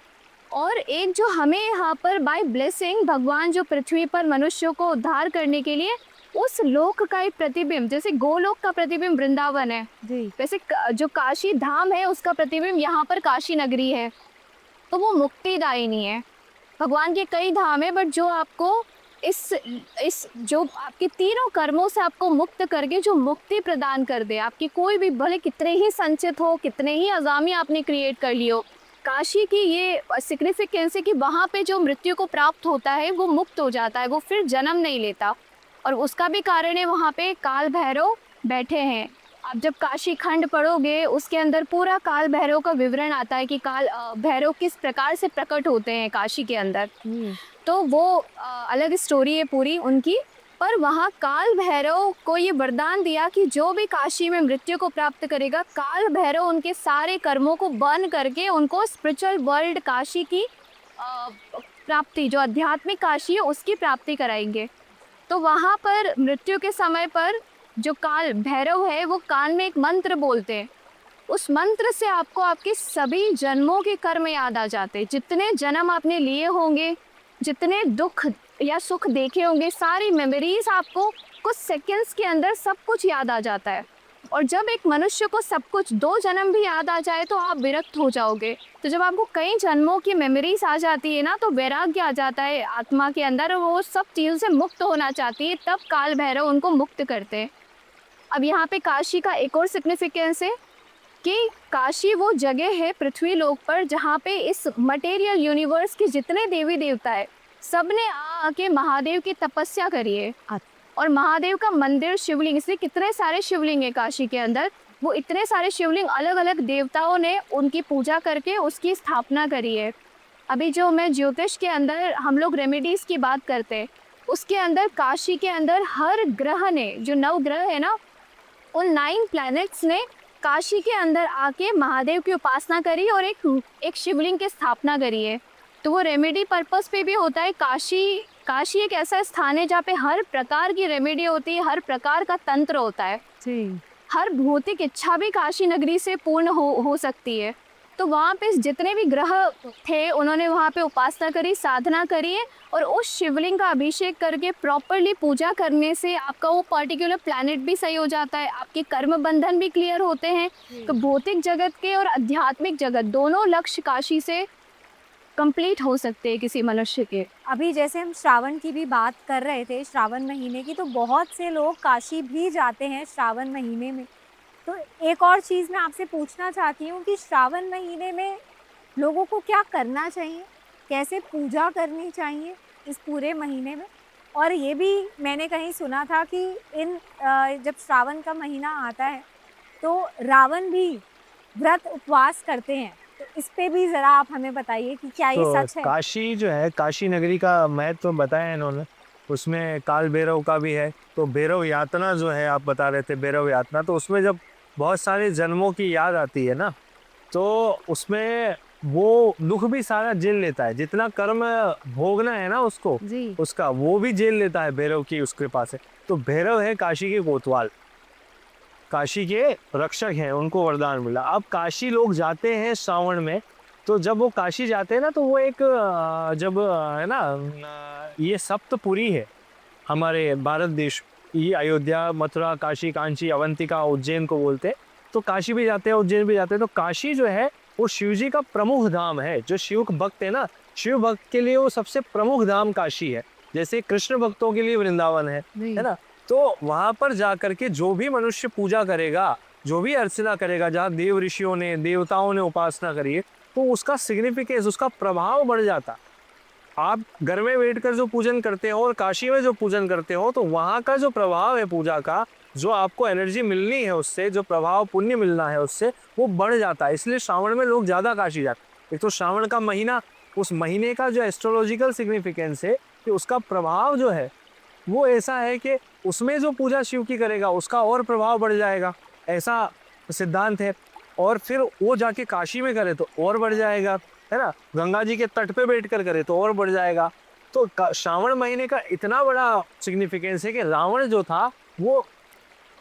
Speaker 3: और एक जो हमें यहाँ पर बाय ब्लेसिंग भगवान जो पृथ्वी पर मनुष्यों को उद्धार करने के लिए उस लोक का एक प्रतिबिंब, जैसे गोलोक का प्रतिबिंब वृंदावन है जी, वैसे जो काशी धाम है उसका प्रतिबिंब यहाँ पर काशी नगरी है। तो वो मुक्तिदायिनी है। भगवान के कई धाम है, बट जो आपको इस जो आपके तीनों कर्मों से आपको मुक्त करके जो मुक्ति प्रदान कर दे, आपकी कोई भी भले कितने ही संचित हो, कितने ही अजामी आपने क्रिएट कर लियो, काशी की ये सिग्निफिकेंस है कि वहाँ पे जो मृत्यु को प्राप्त होता है वो मुक्त हो जाता है, वो फिर जन्म नहीं लेता। और उसका भी कारण है वहाँ पे काल भैरव बैठे हैं। आप जब काशी खंड पढ़ोगे उसके अंदर पूरा काल भैरव का विवरण आता है कि काल भैरव किस प्रकार से प्रकट होते हैं काशी के अंदर। तो वो अलग स्टोरी है पूरी उनकी। पर वहाँ काल भैरव को ये वरदान दिया कि जो भी काशी में मृत्यु को प्राप्त करेगा, काल भैरव उनके सारे कर्मों को बर्न करके उनको स्पिरिचुअल वर्ल्ड काशी की प्राप्ति, जो आध्यात्मिक काशी है उसकी प्राप्ति कराएंगे। तो वहाँ पर मृत्यु के समय पर जो काल भैरव है वो कान में एक मंत्र बोलते हैं, उस मंत्र से आपको आपके सभी जन्मों के कर्म याद आ जाते हैं। जितने जन्म आपने लिए होंगे, जितने दुख या सुख देखे होंगे, सारी मेमोरीज आपको कुछ सेकंड्स के अंदर सब कुछ याद आ जाता है। और जब एक मनुष्य को सब कुछ 2 जन्म भी याद आ जाए तो आप विरक्त हो जाओगे। तो जब आपको कई जन्मों की मेमोरीज आ जाती है ना, तो वैराग्य आ जाता है आत्मा के अंदर, वो सब चीज़ों से मुक्त होना चाहती है, तब काल भैरव उनको मुक्त करते हैं। अब यहाँ पे काशी का एक और सिग्निफिकेंस है कि काशी वो जगह है पृथ्वी लोक पर जहाँ पे इस मटेरियल यूनिवर्स के जितने देवी देवता है सब ने आके महादेव की तपस्या करी है। और महादेव का मंदिर, शिवलिंग, इसलिए कितने सारे शिवलिंग है काशी के अंदर, वो इतने सारे शिवलिंग अलग अलग देवताओं ने उनकी पूजा करके उसकी स्थापना करी है। अभी जो मैं ज्योतिष के अंदर हम लोग रेमेडीज़ की बात करते हैं, उसके अंदर काशी के अंदर हर ग्रह ने, जो 9 ग्रह है ना, उन 9 प्लैनेट्स ने काशी के अंदर आके महादेव की उपासना करी और एक शिवलिंग की स्थापना करी है। तो वो रेमेडी पर्पस पे भी होता है। काशी एक ऐसा स्थान है जहाँ पे हर प्रकार की रेमेडी होती है, हर प्रकार का तंत्र होता है। हर भौतिक इच्छा भी काशी नगरी से पूर्ण हो सकती है। तो वहाँ पे जितने भी ग्रह थे उन्होंने वहाँ पे उपासना करी, साधना करी है, और उस शिवलिंग का अभिषेक करके प्रॉपरली पूजा करने से आपका वो पर्टिकुलर प्लैनेट भी सही हो जाता है, आपके कर्म बंधन भी क्लियर होते हैं। तो भौतिक जगत के और आध्यात्मिक जगत दोनों लक्ष्य काशी से कंप्लीट हो सकते हैं किसी मनुष्य के।
Speaker 1: अभी जैसे हम श्रावण की भी बात कर रहे थे, श्रावण महीने की, तो बहुत से लोग काशी भी जाते हैं श्रावण महीने में। तो एक और चीज़ मैं आपसे पूछना चाहती हूँ कि श्रावण महीने में लोगों को क्या करना चाहिए, कैसे पूजा करनी चाहिए इस पूरे महीने में। और ये भी मैंने कहीं सुना था कि जब श्रावण का महीना आता है तो रावण भी व्रत उपवास करते हैं। तो इस पे भी ज़रा आप हमें बताइए कि क्या ये
Speaker 2: तो
Speaker 1: सच है?
Speaker 2: काशी जो है, काशी नगरी का महत्व तो बताया इन्होंने, उसमें काल भैरव का भी है। तो भैरव यातना जो है, आप बता रहे थे भैरव यातना, तो उसमें जब बहुत सारे जन्मों की याद आती है ना, तो उसमें वो दुख भी सारा झेल लेता है, जितना कर्म भोगना है ना उसको,
Speaker 3: जी।
Speaker 2: उसका वो भी झेल लेता है भैरव की उस कृपा से। तो भैरव है काशी के कोतवाल, काशी के रक्षक हैं, उनको वरदान मिला। अब काशी लोग जाते हैं श्रावण में, तो जब वो काशी जाते हैं ना, तो वो एक जब है ना, ये सप्तपुरी है हमारे भारत देश, ये अयोध्या, मथुरा, काशी, कांची, अवंतिका, उज्जैन को बोलते हैं। तो काशी भी जाते हैं, उज्जैन भी जाते हैं। तो काशी जो है वो शिव जी का प्रमुख धाम है। जो शिव भक्त है ना, शिव भक्त के लिए वो सबसे प्रमुख धाम काशी है, जैसे कृष्ण भक्तों के लिए वृंदावन है ना। तो वहां पर जाकर के जो भी मनुष्य पूजा करेगा, जो भी अर्चना करेगा, जहाँ देव ऋषियों ने, देवताओं ने उपासना करी है, तो उसका सिग्निफिकेंस, उसका प्रभाव बढ़ जाता। आप घर में बैठकर जो पूजन करते हो और काशी में जो पूजन करते हो, तो वहाँ का जो प्रभाव है पूजा का, जो आपको एनर्जी मिलनी है उससे, जो प्रभाव पुण्य मिलना है उससे, वो बढ़ जाता है। इसलिए श्रावण में लोग ज़्यादा काशी जाते हैं। एक तो श्रावण का महीना, उस महीने का जो एस्ट्रोलॉजिकल सिग्निफिकेंस है कि उसका प्रभाव जो है वो ऐसा है कि उसमें जो पूजा शिव की करेगा उसका और प्रभाव बढ़ जाएगा, ऐसा सिद्धांत है। और फिर वो जाके काशी में करे तो और बढ़ जाएगा, है ना। गंगा जी के तट पे बैठकर करे तो और बढ़ जाएगा। तो श्रावण महीने का इतना बड़ा सिग्निफिकेंस है कि रावण जो था वो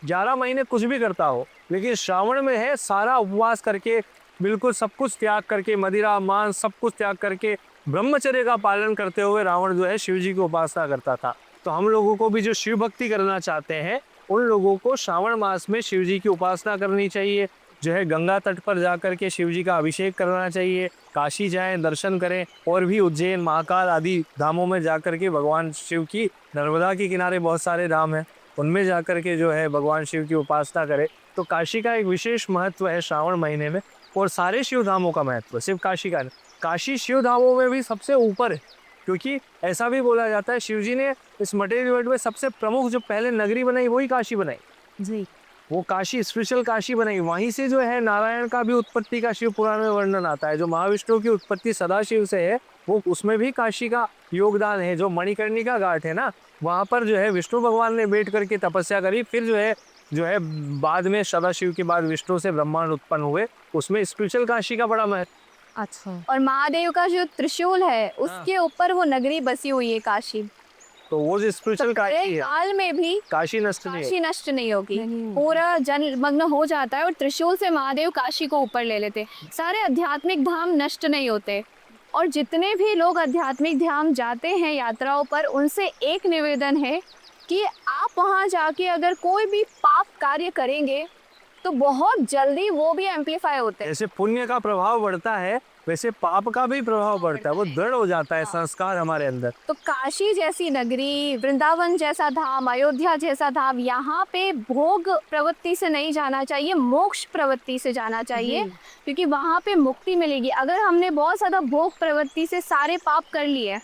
Speaker 2: 11 महीने कुछ भी करता हो, लेकिन श्रावण में है सारा उपवास करके, बिल्कुल सब कुछ त्याग करके, मदिरा मांस सब कुछ त्याग करके, ब्रह्मचर्य का पालन करते हुए रावण जो है शिव जी की उपासना करता था। तो हम लोगों को भी जो शिव भक्ति करना चाहते हैं, उन लोगों को श्रावण मास में शिव जी की उपासना करनी चाहिए, जो है गंगा तट पर जाकर के शिव जी का अभिषेक करना चाहिए, काशी जाएं, दर्शन करें, और भी उज्जैन, महाकाल आदि धामों में जाकर के भगवान शिव की, नर्मदा के किनारे बहुत सारे धाम हैं, उनमें जाकर के जो है भगवान शिव की उपासना करें। तो काशी का एक विशेष महत्व है श्रावण महीने में, और सारे शिव धामों का महत्व, सिर्फ काशी का नहीं, काशी शिव धामों में भी सबसे ऊपर है। क्योंकि ऐसा भी बोला जाता है शिव जी ने इस मटेरियल वर्ल्ड में सबसे प्रमुख जो पहले नगरी बनाई वही काशी बनाई
Speaker 1: जी।
Speaker 2: वो काशी, स्पेशल काशी बनाई। वहीं से जो है नारायण का भी उत्पत्ति का शिव पुराण में वर्णन आता है। जो महाविष्णु की उत्पत्ति सदाशिव से है, वो उसमें भी काशी का योगदान है। जो मणिकर्णिका घाट है ना, वहाँ पर जो है विष्णु भगवान ने बैठ करके तपस्या करी, फिर जो है बाद में सदाशिव के बाद विष्णु से ब्रह्मांड उत्पन्न हुए, उसमें स्पिरिचुअल काशी का बड़ा महत्व।
Speaker 1: अच्छा।
Speaker 3: और महादेव का जो त्रिशूल है उसके ऊपर वो नगरी बसी हुई है काशी।
Speaker 2: तो वो जो स्पिरिचुअल काशी है,
Speaker 3: काल में भी
Speaker 2: काशी नष्ट नहीं
Speaker 3: काशी नष्ट नहीं होगी, पूरा जलमग्न हो जाता है और त्रिशूल से महादेव काशी को ऊपर ले लेते। सारे आध्यात्मिक धाम नष्ट नहीं होते। और जितने भी लोग आध्यात्मिक धाम जाते हैं यात्राओं पर, उनसे एक निवेदन है कि आप वहाँ जाके अगर कोई भी पाप कार्य करेंगे तो बहुत जल्दी वो भी एम्पलीफाई होते हैं।
Speaker 2: जैसे पुण्य का प्रभाव बढ़ता है, वैसे पाप का भी प्रभाव बढ़ता है, वो दृढ़ हो जाता है संस्कार हमारे अंदर।
Speaker 3: तो काशी जैसी नगरी, वृंदावन जैसा धाम, अयोध्या जैसा धाम, यहाँ पे भोग प्रवृत्ति से नहीं जाना चाहिए, मोक्ष प्रवृत्ति से जाना चाहिए, क्योंकि वहाँ पे मुक्ति मिलेगी। अगर हमने बहुत ज़्यादा भोग प्रवृत्ति से सारे पाप कर लिए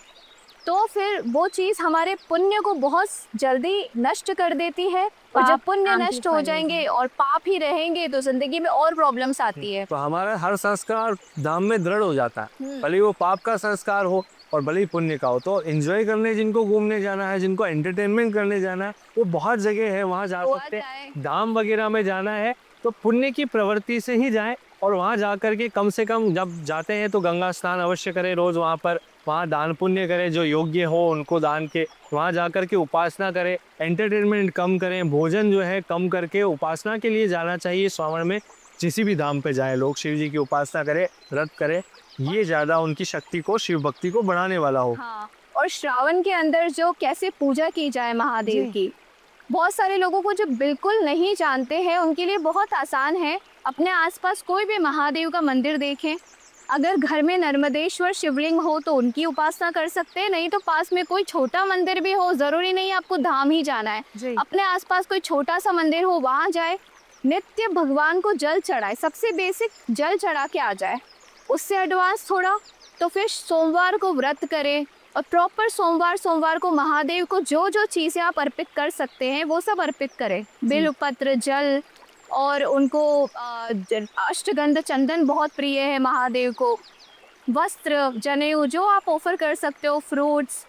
Speaker 3: तो फिर वो चीज़ हमारे पुण्य को बहुत जल्दी नष्ट कर देती है। और जब पुण्य नष्ट हो जाएंगे और पाप ही रहेंगे तो जिंदगी में और प्रॉब्लम्स आती है।
Speaker 2: तो हमारा हर संस्कार धाम में दृढ़ हो जाता है, भले वो पाप का संस्कार हो और भले ही पुण्य का हो। तो एंजॉय करने जिनको घूमने जाना है, जिनको एंटरटेनमेंट करने जाना है, वो बहुत जगह है, वहाँ जा सकते हैं। धाम वगैरह में जाना है तो पुण्य की प्रवृत्ति से ही जाएं, और वहाँ जा कर के कम से कम जब जाते हैं तो गंगा स्नान अवश्य करें रोज़ वहाँ पर, वहाँ दान पुण्य करें, जो योग्य हो उनको दान के, वहाँ जा कर के उपासना करें, एंटरटेनमेंट कम करें, भोजन जो है कम करके उपासना के लिए जाना चाहिए श्रावण में। किसी भी धाम पे जाए लोग शिव जी की उपासना करें, व्रत करें, ये ज़्यादा उनकी शक्ति को, शिव भक्ति को बढ़ाने वाला हो।
Speaker 3: हाँ, और श्रावण के अंदर जो कैसे पूजा की जाए महादेव
Speaker 1: जी।
Speaker 3: की, बहुत सारे लोगों को जो बिल्कुल नहीं जानते हैं उनके लिए बहुत आसान है। अपने आसपास कोई भी महादेव का मंदिर देखें, अगर घर में नर्मदेश्वर शिवलिंग हो तो उनकी उपासना कर सकते हैं, नहीं तो पास में कोई छोटा मंदिर भी हो, ज़रूरी नहीं आपको धाम ही जाना है,
Speaker 1: जी।
Speaker 3: अपने आसपास कोई छोटा सा मंदिर हो वहाँ जाए, नित्य भगवान को जल चढ़ाए, सबसे बेसिक जल चढ़ा के आ जाए। उससे एडवांस थोड़ा तो फिर सोमवार को व्रत करें और प्रॉपर सोमवार को महादेव को जो जो चीज़ें आप अर्पित कर सकते हैं वो सब अर्पित करें। बिल्वपत्र, जल, और उनको अष्टगंध चंदन बहुत प्रिय है महादेव को, वस्त्र, जनेऊ जो आप ऑफर कर सकते हो, फ्रूट्स,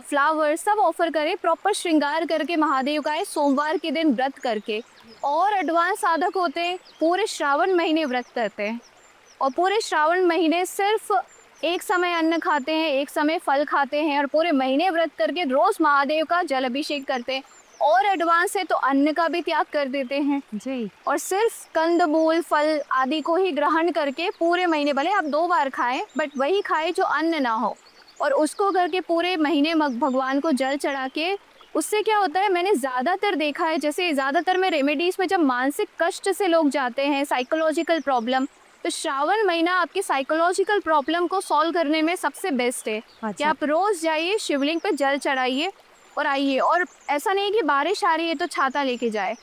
Speaker 3: फ्लावर सब ऑफर करें, प्रॉपर श्रृंगार करके महादेव का सोमवार के दिन व्रत करके। और एडवांस साधक होते हैं पूरे श्रावण महीने व्रत करते हैं और पूरे श्रावण महीने सिर्फ एक समय अन्न खाते हैं, एक समय फल खाते हैं और पूरे महीने व्रत करके रोज महादेव का जल अभिषेक करते हैं। और एडवांस है तो अन्न का भी त्याग कर देते हैं
Speaker 1: जी।
Speaker 3: और सिर्फ कंदमूल, फल आदि को ही ग्रहण करके पूरे महीने, भले आप 2 बार खाएं बट वही खाएं जो अन्न ना हो, और उसको करके पूरे महीने भगवान को जल चढ़ा के। उससे क्या होता है, मैंने ज़्यादातर देखा है, जैसे ज़्यादातर में रेमेडीज़ में जब मानसिक कष्ट से लोग जाते हैं, साइकोलॉजिकल प्रॉब्लम, तो श्रावण महीना आपकी साइकोलॉजिकल प्रॉब्लम को सॉल्व करने में सबसे बेस्ट है। कि आप रोज़ जाइए, शिवलिंग पे जल चढ़ाइए और आइए। और ऐसा नहीं कि बारिश आ रही है तो छाता लेके जाए,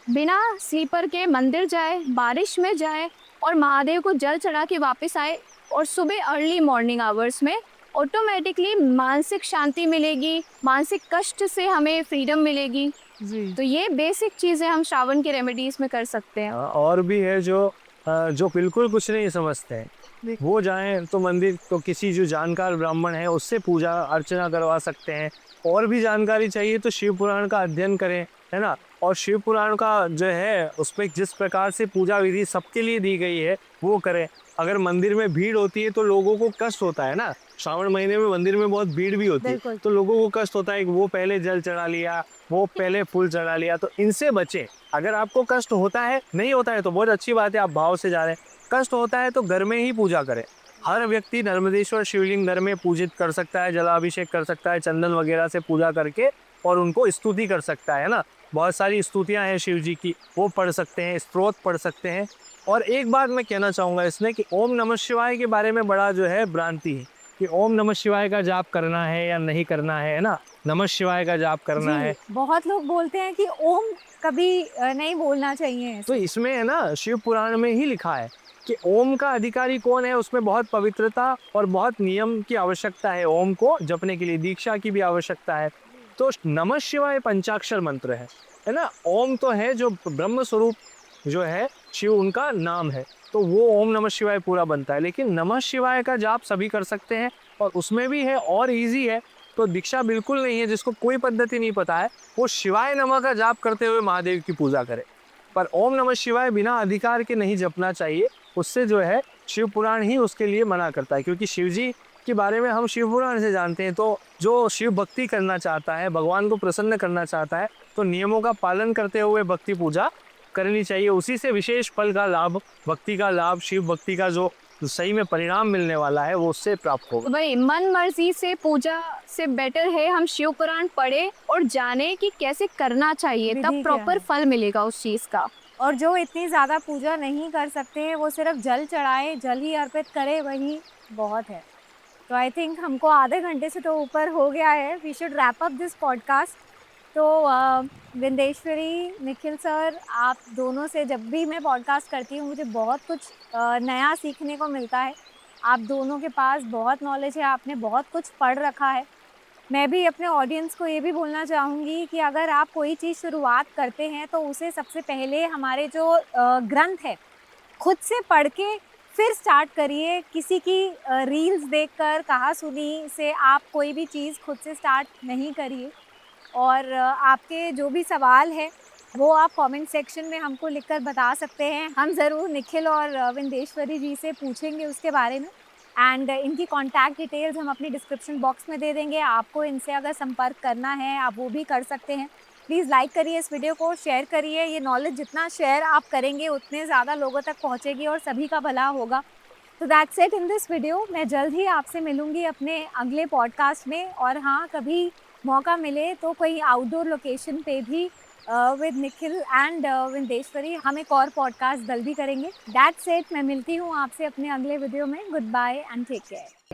Speaker 3: बिना स्लीपर के मंदिर जाए, बारिश में जाए और महादेव को जल चढ़ा के वापस आए। और सुबह अर्ली मॉर्निंग आवर्स में ऑटोमेटिकली मानसिक शांति मिलेगी, मानसिक कष्ट से हमें फ्रीडम मिलेगी
Speaker 1: जी।
Speaker 3: तो ये बेसिक चीज़ें हम श्रावण के रेमेडीज़ में कर सकते हैं।
Speaker 2: और भी है जो बिल्कुल कुछ नहीं समझते हैं, वो जाएं तो मंदिर, तो किसी जो जानकार ब्राह्मण है उससे पूजा अर्चना करवा सकते हैं। और भी जानकारी चाहिए तो शिव पुराण का अध्ययन करें, है ना। और शिव पुराण का जो है उसमें जिस प्रकार से पूजा विधि सबके लिए दी गई है वो करें। अगर मंदिर में भीड़ होती है तो लोगों को कष्ट होता है ना, श्रावण महीने में मंदिर में बहुत भीड़ भी होती है तो लोगों को कष्ट होता है कि वो पहले जल चढ़ा लिया, वो पहले फूल चढ़ा लिया, तो इनसे बचें। अगर आपको कष्ट होता है, नहीं होता है तो बहुत अच्छी बात है, आप भाव से जा रहे हैं। कष्ट होता है तो घर में ही पूजा करें। हर व्यक्ति नर्मदेश्वर शिवलिंग घर में पूजित कर सकता है, जलाभिषेक कर सकता है, चंदन वगैरह से पूजा करके, और उनको स्तुति कर सकता है ना। बहुत सारी स्तुतियाँ हैं शिव जी की, वो पढ़ सकते हैं, स्तोत्र पढ़ सकते हैं। और एक बात मैं कहना चाहूँगा इसमें कि ओम नमः शिवाय के बारे में बड़ा जो है भ्रांति है कि ओम नमः शिवाय का जाप करना है या नहीं करना है ना, नमः शिवाय का जाप करना है।
Speaker 1: बहुत लोग बोलते हैं कि ओम कभी नहीं बोलना चाहिए।
Speaker 2: तो इसमें है ना, शिव पुराण में ही लिखा है कि ओम का अधिकारी कौन है, उसमें बहुत पवित्रता और बहुत नियम की आवश्यकता है। ओम को जपने के लिए दीक्षा की भी आवश्यकता है। तो नमः शिवाय पंचाक्षर मंत्र है ना। ओम तो है जो ब्रह्म स्वरूप जो है शिव, उनका नाम है, तो वो ओम नमः शिवाय पूरा बनता है। लेकिन नमः शिवाय का जाप सभी कर सकते हैं और उसमें भी है और इजी है। तो दीक्षा बिल्कुल नहीं है, जिसको कोई पद्धति नहीं पता है वो शिवाय नमः का जाप करते हुए महादेव की पूजा करे। पर ओम नमः शिवाय बिना अधिकार के नहीं जपना चाहिए, उससे जो है शिव पुराण ही उसके लिए मना करता है। क्योंकि शिव जी के बारे में हम शिव पुराण से जानते हैं। तो जो शिव भक्ति करना चाहता है, भगवान को प्रसन्न करना चाहता है, तो नियमों का पालन करते हुए भक्ति पूजा करनी चाहिए। उसी से विशेष फल का लाभ, भक्ति का लाभ, शिव भक्ति का जो सही में परिणाम मिलने वाला है वो उससे प्राप्त होगा।
Speaker 3: भाई मन मर्जी से पूजा से बेटर है हम शिव पुराण पढ़े और जाने कि कैसे करना चाहिए, तब प्रॉपर फल मिलेगा उस चीज़ का।
Speaker 1: और जो इतनी ज़्यादा पूजा नहीं कर सकते हैं वो सिर्फ जल चढ़ाए, जल ही अर्पित करे, वही बहुत है। तो आई थिंक हमको आधे घंटे से तो ऊपर हो गया है, we should wrap up this podcast. तो विंदेश्वरी, निखिल सर, आप दोनों से जब भी मैं पॉडकास्ट करती हूँ मुझे बहुत कुछ नया सीखने को मिलता है। आप दोनों के पास बहुत नॉलेज है, आपने बहुत कुछ पढ़ रखा है। मैं भी अपने ऑडियंस को ये भी बोलना चाहूँगी कि अगर आप कोई चीज़ शुरुआत करते हैं तो उसे सबसे पहले हमारे जो ग्रंथ है खुद से पढ़ के फिर स्टार्ट करिए। किसी की रील्स देखकर, कहा सुनी से आप कोई भी चीज़ खुद से स्टार्ट नहीं करिए। और आपके जो भी सवाल है वो आप कमेंट सेक्शन में हमको लिखकर बता सकते हैं। हम ज़रूर निखिल और विंदेश्वरी जी से पूछेंगे उसके बारे में। एंड इनकी कॉन्टैक्ट डिटेल्स हम अपनी डिस्क्रिप्शन बॉक्स में दे देंगे। आपको इनसे अगर संपर्क करना है आप वो भी कर सकते हैं। प्लीज़ लाइक करिए इस वीडियो को, शेयर करिए। ये नॉलेज जितना शेयर आप करेंगे उतने ज़्यादा लोगों तक पहुँचेगी और सभी का भला होगा। तो that's it in this video. मैं जल्द ही आपसे मिलूँगी अपने अगले पॉडकास्ट में, और हाँ, कभी मौका मिले तो कोई आउटडोर लोकेशन पे भी विद निखिल एंड विंदेश्वरी हम एक और पॉडकास्ट जल्दी करेंगे। That's it. मैं मिलती हूँ आपसे अपने अगले वीडियो में। Good bye and take care.